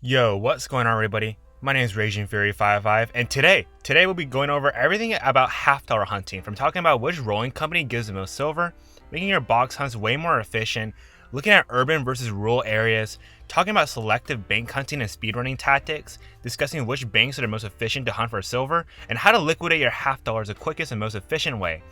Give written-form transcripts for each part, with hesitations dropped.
Yo, what's going on, everybody? My name is Raging Fury 55, and today we'll be going over everything about half-dollar hunting, from talking about which rolling company gives the most silver, making your box hunts way more efficient, looking at urban versus rural areas, talking about selective bank hunting and speedrunning tactics, discussing which banks are the most efficient to hunt for silver, and how to liquidate your half-dollars the quickest and most efficient way,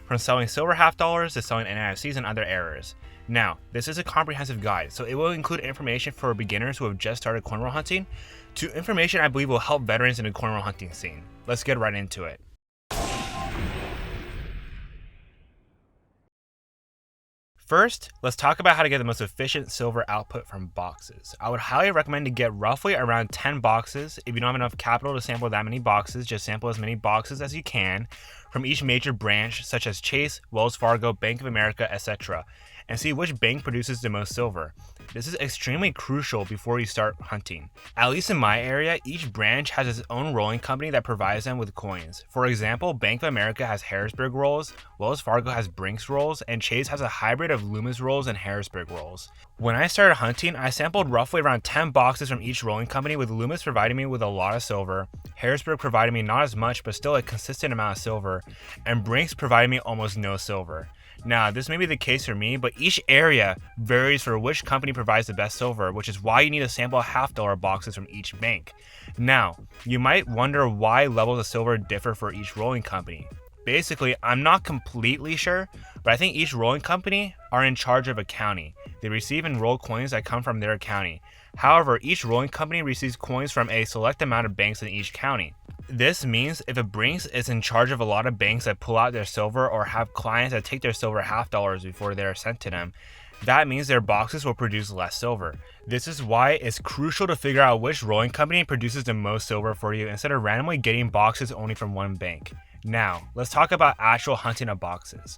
from selling silver half-dollars to selling NIFCs and other errors. Now, this is a comprehensive guide, so it will include information for beginners who have just started coin roll hunting, to information I believe will help veterans in the coin roll hunting scene. Let's get right into it. First, let's talk about how to get the most efficient silver output from boxes. I would highly recommend to get roughly around 10 boxes. If you don't have enough capital to sample that many boxes, just sample as many boxes as you can from each major branch such as Chase, Wells Fargo, Bank of America, etc., and see which bank produces the most silver. This is extremely crucial before you start hunting. At least in my area, each branch has its own rolling company that provides them with coins. For example, Bank of America has Harrisburg rolls, Wells Fargo has Brinks rolls, and Chase has a hybrid of Loomis rolls and Harrisburg rolls. When I started hunting, I sampled roughly around 10 boxes from each rolling company, with Loomis providing me with a lot of silver, Harrisburg providing me not as much but still a consistent amount of silver, and Brinks providing me almost no silver. Now, this may be the case for me, but each area varies for which company provides the best silver, which is why you need to sample half-dollar boxes from each bank. Now, you might wonder why levels of silver differ for each rolling company. Basically, I'm not completely sure, but I think each rolling company are in charge of a county. They receive and roll coins that come from their county. However, each rolling company receives coins from a select amount of banks in each county. This means if a Brinks is in charge of a lot of banks that pull out their silver or have clients that take their silver half-dollars before they are sent to them, that means their boxes will produce less silver. This is why it's crucial to figure out which rolling company produces the most silver for you instead of randomly getting boxes only from one bank. Now, let's talk about actual hunting of boxes.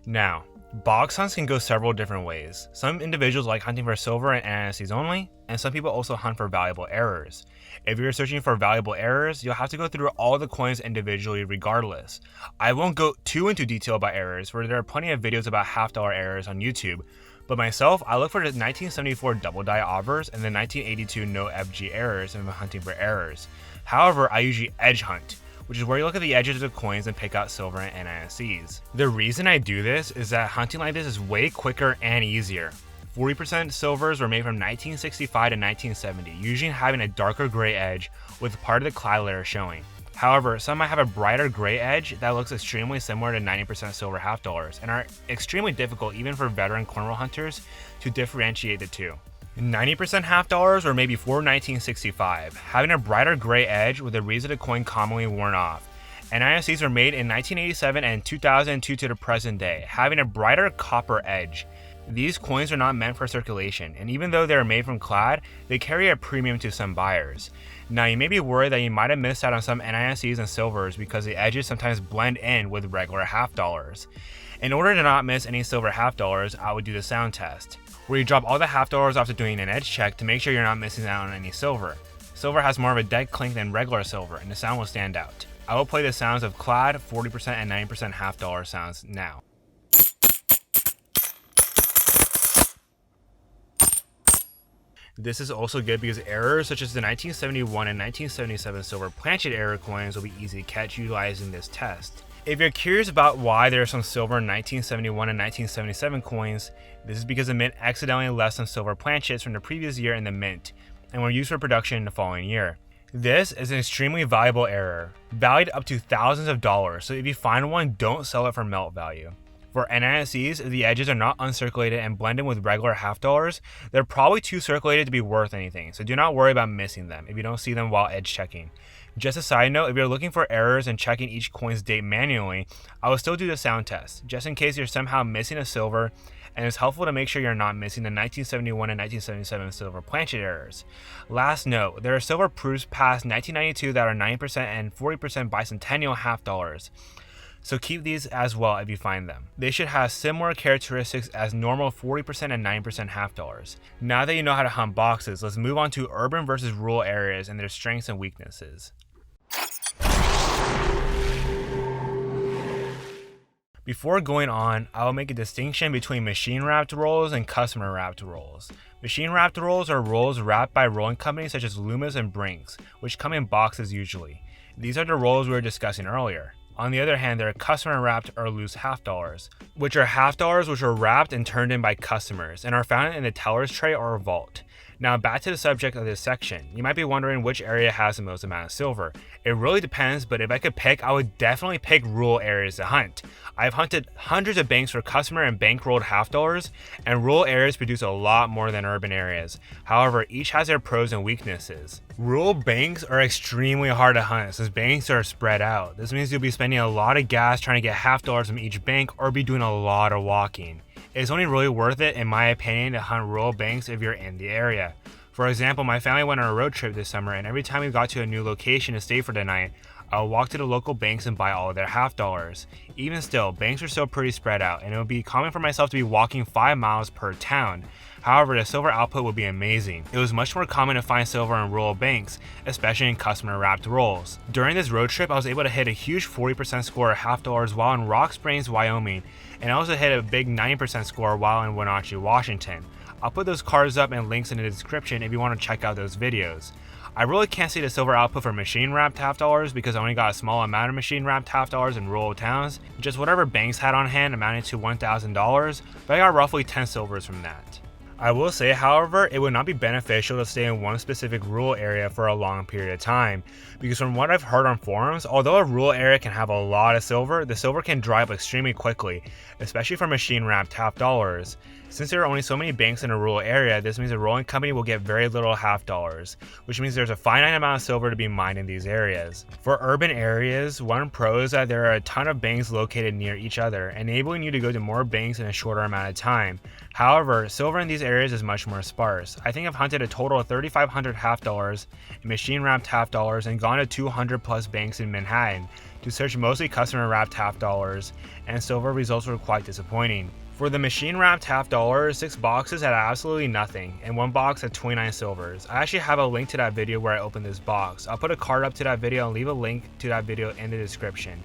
Now, box hunts can go several different ways. Some individuals like hunting for silver and NIFCs only, and some people also hunt for valuable errors. If you're searching for valuable errors, you'll have to go through all the coins individually regardless. I won't go too into detail about errors, for there are plenty of videos about half-dollar errors on YouTube, but myself, I look for the 1974 double die offers and the 1982 no FG errors if I'm hunting for errors. However, I usually edge hunt, which is where you look at the edges of the coins and pick out silver and NIFCs. The reason I do this is that hunting like this is way quicker and easier. 40% silvers were made from 1965 to 1970, usually having a darker gray edge with part of the cloud layer showing. However, some might have a brighter gray edge that looks extremely similar to 90% silver half-dollars and are extremely difficult even for veteran coin roll hunters to differentiate the two. 90% half-dollars were made before 1965, having a brighter gray edge with the reeds of the coin commonly worn off. NIFCs were made in 1987 and 2002 to the present day, having a brighter copper edge. These coins are not meant for circulation, and even though they are made from clad, they carry a premium to some buyers. Now, you may be worried that you might have missed out on some NIFCs and silvers because the edges sometimes blend in with regular half-dollars. In order to not miss any silver half-dollars, I would do the sound test, where you drop all the half-dollars after doing an edge check to make sure you're not missing out on any silver. Silver has more of a dead clink than regular silver, and the sound will stand out. I will play the sounds of clad, 40% and 90% half-dollar sounds now. This is also good because errors such as the 1971 and 1977 silver planchet error coins will be easy to catch utilizing this test. If you're curious about why there are some silver 1971 and 1977 coins, this is because the mint accidentally left some silver planchets from the previous year in the mint and were used for production in the following year. This is an extremely valuable error, valued up to thousands of dollars, so if you find one, don't sell it for melt value. For NIFCs, if the edges are not uncirculated and blended with regular half-dollars, they're probably too circulated to be worth anything, so do not worry about missing them if you don't see them while edge checking. Just a side note, if you're looking for errors and checking each coin's date manually, I will still do the sound test, just in case you're somehow missing a silver, and it's helpful to make sure you're not missing the 1971 and 1977 silver planchet errors. Last note, there are silver proofs past 1992 that are 9% and 40% bicentennial half-dollars. So keep these as well if you find them. They should have similar characteristics as normal 40% and 9% half-dollars. Now that you know how to hunt boxes, let's move on to urban versus rural areas and their strengths and weaknesses. Before going on, I will make a distinction between machine wrapped rolls and customer wrapped rolls. Machine wrapped rolls are rolls wrapped by rolling companies such as Loomis and Brinks, which come in boxes usually. These are the rolls we were discussing earlier. On the other hand, there are customer wrapped or loose half dollars, which are half dollars which are wrapped and turned in by customers and are found in the teller's tray or vault. Now back to the subject of this section. You might be wondering which area has the most amount of silver. It really depends, but if I could pick, I would definitely pick rural areas to hunt. I've hunted hundreds of banks for customer and bankrolled half dollars, and rural areas produce a lot more than urban areas. However, each has their pros and weaknesses. Rural banks are extremely hard to hunt since banks are spread out. This means you'll be spending a lot of gas trying to get half dollars from each bank or be doing a lot of walking. It's only really worth it, in my opinion, to hunt rural banks if you're in the area. For example, my family went on a road trip this summer, and every time we got to a new location to stay for the night, I would walk to the local banks and buy all of their half dollars. Even still, banks are still pretty spread out, and it would be common for myself to be walking 5 miles per town. However, the silver output would be amazing. It was much more common to find silver in rural banks, especially in customer wrapped rolls. During this road trip, I was able to hit a huge 40% score of half dollars while in Rock Springs, Wyoming, and I also hit a big 90% score while in Wenatchee, Washington. I'll put those cards up and links in the description if you want to check out those videos. I really can't see the silver output for machine wrapped half dollars because I only got a small amount of machine wrapped half dollars in rural towns. Just whatever banks had on hand amounted to $1,000, but I got roughly 10 silvers from that. I will say, however, it would not be beneficial to stay in one specific rural area for a long period of time, because from what I've heard on forums, although a rural area can have a lot of silver, the silver can dry up extremely quickly, especially for machine wrapped half dollars. Since there are only so many banks in a rural area, this means a rolling company will get very little half dollars, which means there's a finite amount of silver to be mined in these areas. For urban areas, one pro is that there are a ton of banks located near each other, enabling you to go to more banks in a shorter amount of time. However, silver in these areas is much more sparse. I think I've hunted a total of 3,500 half dollars, machine wrapped half dollars, and gone to 200 plus banks in Manhattan to search mostly customer wrapped half dollars, and silver results were quite disappointing. For the machine wrapped half dollars, 6 boxes had absolutely nothing, and 1 box had 29 silvers. I actually have a link to that video where I opened this box. I'll put a card up to that video and leave a link to that video in the description.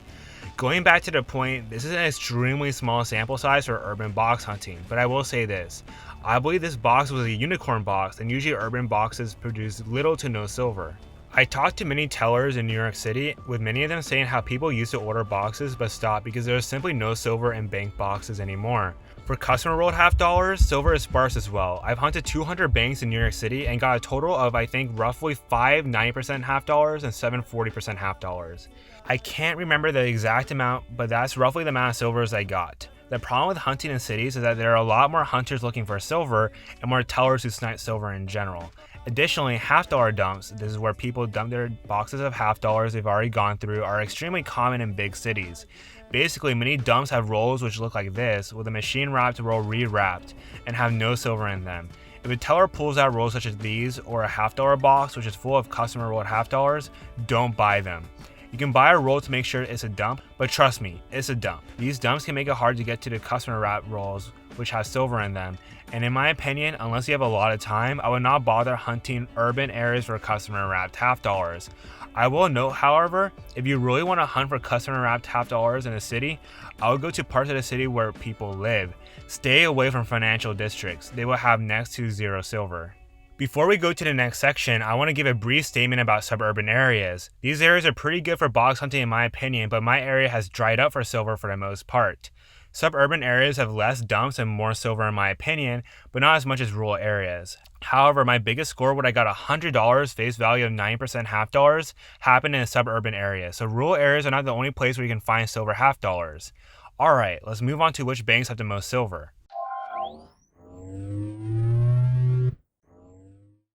Going back to the point, this is an extremely small sample size for urban box hunting, but I will say this. I believe this box was a unicorn box, and usually urban boxes produce little to no silver. I talked to many tellers in New York City, with many of them saying how people used to order boxes but stopped because there is simply no silver in bank boxes anymore. For customer rolled half dollars, silver is sparse as well. I've hunted 200 banks in New York City and got a total of I think roughly 5 90% half dollars and 7 40% half dollars. I can't remember the exact amount, but that's roughly the amount of silvers I got. The problem with hunting in cities is that there are a lot more hunters looking for silver and more tellers who snipe silver in general. Additionally, half dollar dumps, this is where people dump their boxes of half dollars they've already gone through, are extremely common in big cities. Basically, many dumps have rolls which look like this, with a machine wrapped roll re-wrapped, and have no silver in them. If a teller pulls out rolls such as these, or a half dollar box which is full of customer rolled half dollars, don't buy them. You can buy a roll to make sure it's a dump, but trust me, it's a dump. These dumps can make it hard to get to the customer wrapped rolls which have silver in them, and in my opinion, unless you have a lot of time, I would not bother hunting urban areas for customer wrapped half dollars. I will note, however, if you really want to hunt for customer wrapped half dollars in a city, I would go to parts of the city where people live. Stay away from financial districts. They will have next to zero silver. Before we go to the next section, I want to give a brief statement about suburban areas. These areas are pretty good for box hunting in my opinion, but my area has dried up for silver for the most part. Suburban areas have less dumps and more silver in my opinion, but not as much as rural areas. However, my biggest score when I got $100 face value of 9% half dollars happened in a suburban area, so rural areas are not the only place where you can find silver half dollars. Alright, let's move on to which banks have the most silver.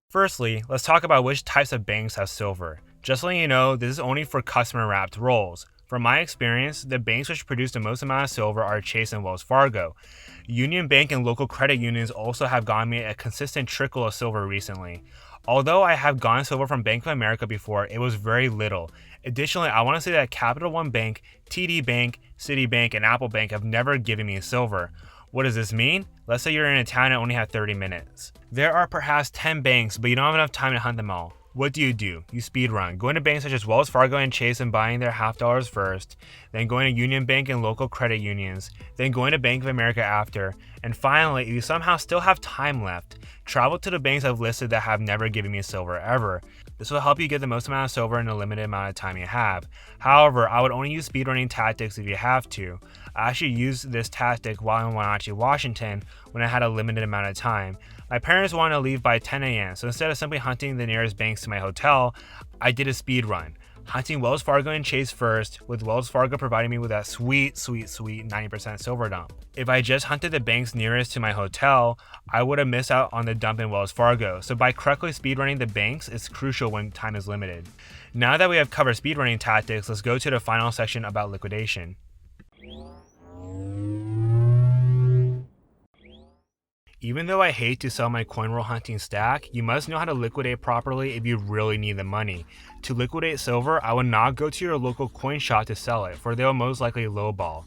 Firstly, let's talk about which types of banks have silver. Just letting you know, this is only for customer wrapped rolls. From my experience, the banks which produce the most amount of silver are Chase and Wells Fargo. Union Bank and local credit unions also have gotten me a consistent trickle of silver recently. Although I have gotten silver from Bank of America before, it was very little. Additionally, I want to say that Capital One Bank, TD Bank, Citibank, and Apple Bank have never given me silver. What does this mean? Let's say you're in a town and only have 30 minutes. There are perhaps 10 banks, but you don't have enough time to hunt them all. What do? You speed run, going to banks such as Wells Fargo and Chase and buying their $50 first, then going to Union Bank and local credit unions, then going to Bank of America after, and finally, if you somehow still have time left, travel to the banks I've listed that have never given me silver ever. This will help you get the most amount of silver in a limited amount of time you have. However, I would only use speedrunning tactics if you have to. I actually used this tactic while in Wenatchee, Washington when I had a limited amount of time. My parents wanted to leave by 10 a.m., so instead of simply hunting the nearest banks to my hotel, I did a speed run, hunting Wells Fargo and Chase first, with Wells Fargo providing me with that sweet 90% silver dump. If I just hunted the banks nearest to my hotel, I would have missed out on the dump in Wells Fargo, so by correctly speedrunning the banks is crucial when time is limited. Now that we have covered speedrunning tactics, let's go to the final section about liquidation. Even though I hate to sell my coin roll hunting stack, you must know how to liquidate properly if you really need the money. To liquidate silver, I would not go to your local coin shop to sell it, for they will most likely lowball.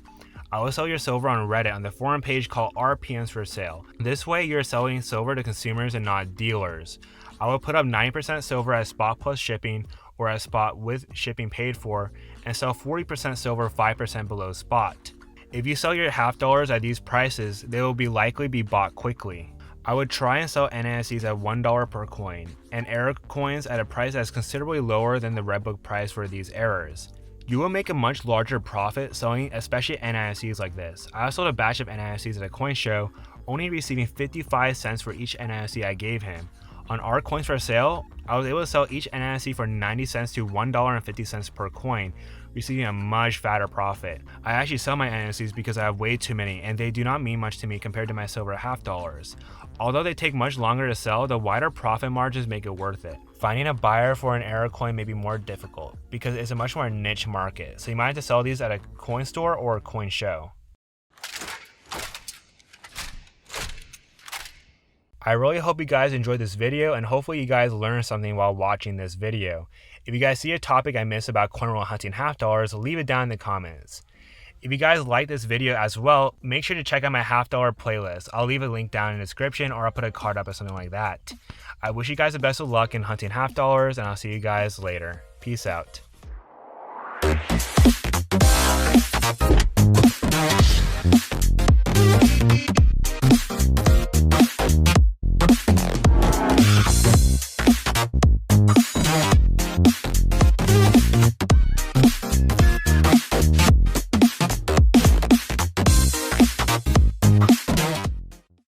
I will sell your silver on Reddit on the forum page called RPMs for sale. This way you're selling silver to consumers and not dealers. I will put up 9% silver as spot plus shipping or as spot with shipping paid for, and sell 40% silver 5% below spot. If you sell your $50 at these prices, they will likely be bought quickly. I would try and sell NFTs at $1 per coin, and error coins at a price that is considerably lower than the Redbook price for these errors. You will make a much larger profit selling especially NFTs like this. I sold a batch of NFTs at a coin show, only receiving 55 cents for each NFT I gave him. On our coins for sale, I was able to sell each NFT for 90 cents to $1.50 per coin, receiving a much fatter profit. I actually sell my NFTs because I have way too many and they do not mean much to me compared to my silver $50. Although they take much longer to sell, the wider profit margins make it worth it. Finding a buyer for an error coin may be more difficult because it's a much more niche market, so you might have to sell these at a coin store or a coin show. I really hope you guys enjoyed this video and hopefully you guys learned something while watching this video. If you guys see a topic I missed about coin roll hunting $50, leave it down in the comments. If you guys like this video as well, make sure to check out my $50 playlist. I'll leave a link down in the description or I'll put a card up or something like that. I wish you guys the best of luck in hunting $50 and I'll see you guys later. Peace out.